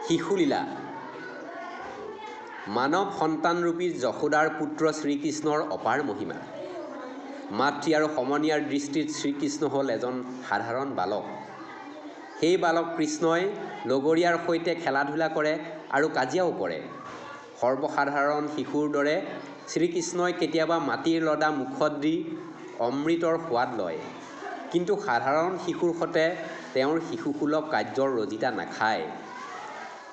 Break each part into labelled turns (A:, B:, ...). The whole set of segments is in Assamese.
A: শিশুলীলা মানৱ সন্তানৰূপী যশোদাৰ পুত্ৰ শ্ৰীকৃষ্ণৰ অপাৰ মহিমা। মাতৃ আৰু সমনীয়াৰ দৃষ্টিত শ্ৰীকৃষ্ণ হ'ল এজন সাধাৰণ বালক। সেই বালক কৃষ্ণই লগৰীয়াৰ সৈতে খেলা ধূলা কৰে আৰু কাজিয়াও কৰে। সৰ্বসাধাৰণ শিশুৰ দৰে শ্ৰীকৃষ্ণই কেতিয়াবা মাটিৰ লদা মুখত দি অমৃতৰ সোৱাদ লয়, কিন্তু সাধাৰণ শিশুৰ সতে তেওঁৰ শিশুসুলভ কাৰ্যৰ ৰজিতা নাখায়।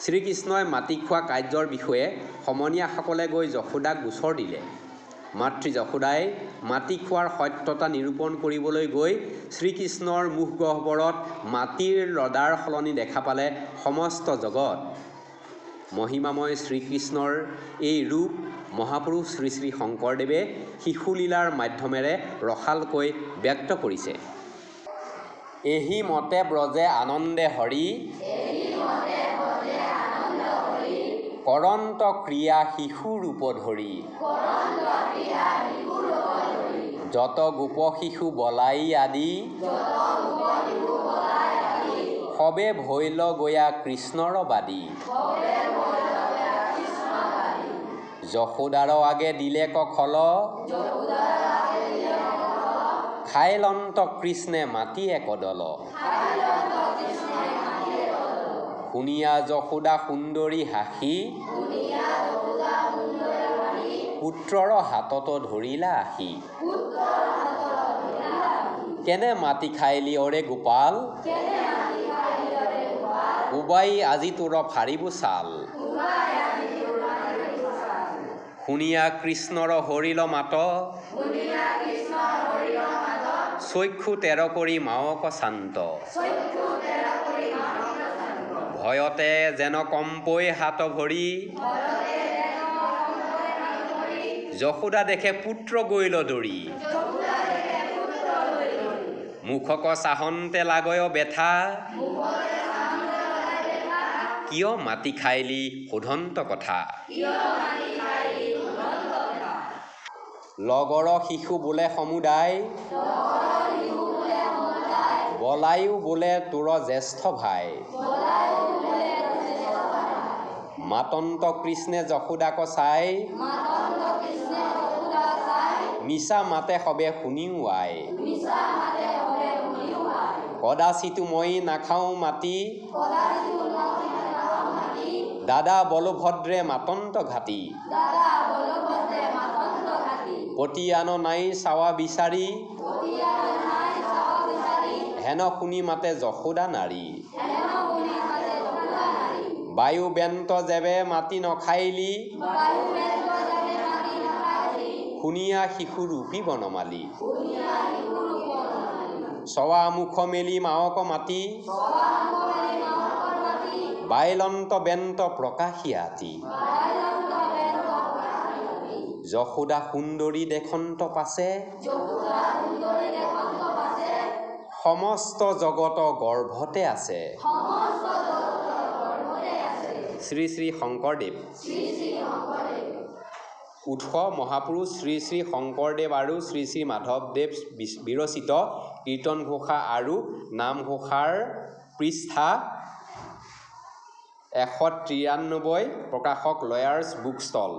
A: শ্ৰীকৃষ্ণই মাটি খোৱা কাৰ্যৰ বিষয়ে সমনীয়াসকলে গৈ যশোদাক গোচৰ দিলে। মাতৃ যশোদাই মাটি খোৱাৰ সত্যতা নিৰূপণ কৰিবলৈ গৈ শ্ৰীকৃষ্ণৰ মুখগহ্বৰত মাটিৰ লদাৰ সলনি দেখা পালে সমস্ত জগত। মহিমাময় শ্ৰীকৃষ্ণৰ এই ৰূপ মহাপুৰুষ শ্ৰী শ্ৰী শংকৰদেৱে শিশুলীলাৰ মাধ্যমেৰে ৰসালকৈ ব্যক্ত কৰিছে। এহি মতে ব্ৰজে আনন্দে হৰি কৰন্ত ক্ৰিয়া শিশু ৰূপ ধৰি যত গোপ শিশু বলাই আদি সবে ভৈল গয়া কৃষ্ণৰ বাদী। যশোদাৰ আগে দিলে কখল খাইলন্ত কৃষ্ণে মাতি একদল। শুনিয়া যশোদা সুন্দৰী হাসি পুত্ৰৰ হাতত ধৰিলা আহি। কেনে মাটি খাইলি অৰে গোপাল উবাই আজি তোৰ ফাৰিব চাল। শুনিয়া কৃষ্ণৰ হৰিল মাত চক্ষু তেৰ কৰি মাওক শান্ত। ভয়তে যেন কম্পই হাত ভৰি যশোদা দেখে পুত্ৰ গৈল দৰি। মুখক চাহন্তে লাগয় বেথা কিয় মাটি খাইলি সোধন্ত কথা। লগৰ শিশু বোলে সমুদায় বলায়ো বোলে তোৰ জ্যেষ্ঠ ভাই। মাতন্ত কৃষ্ণে যশোদাক চাই মিছা মাতে সবে শুনিও আই। কদাচিতো মই নাখাওঁ মাটি দাদা বলভদ্ৰে মাতন্ত ঘাটি। পতিয়ান নাই চাৱা বিচাৰি হেন শুনি মাতে যশোদা নাৰী। বায়ু বেন্ত যেবে মাটি নখাইলি শুনিয়া শিশু ৰূপী বনমালী। চৱা মুখ মেলি মাওক মাতি বাইলন্ত বেন্ত প্ৰকাশিয়াতি। যশোদা সুন্দৰী দেখন্ত পাছে সমস্ত জগত গৰ্ভতে আছে। শ্ৰী শ্ৰী শংকৰদেৱ উৎস মহাপুৰুষ শ্ৰী শ্ৰী শংকৰদেৱ আৰু শ্ৰী শ্ৰী মাধৱদেৱ বিৰচিত কীৰ্তন ঘোষা আৰু নামঘোষাৰ পৃষ্ঠা 193 প্ৰকাশক লয়াৰ্ছ বুক ষ্টল।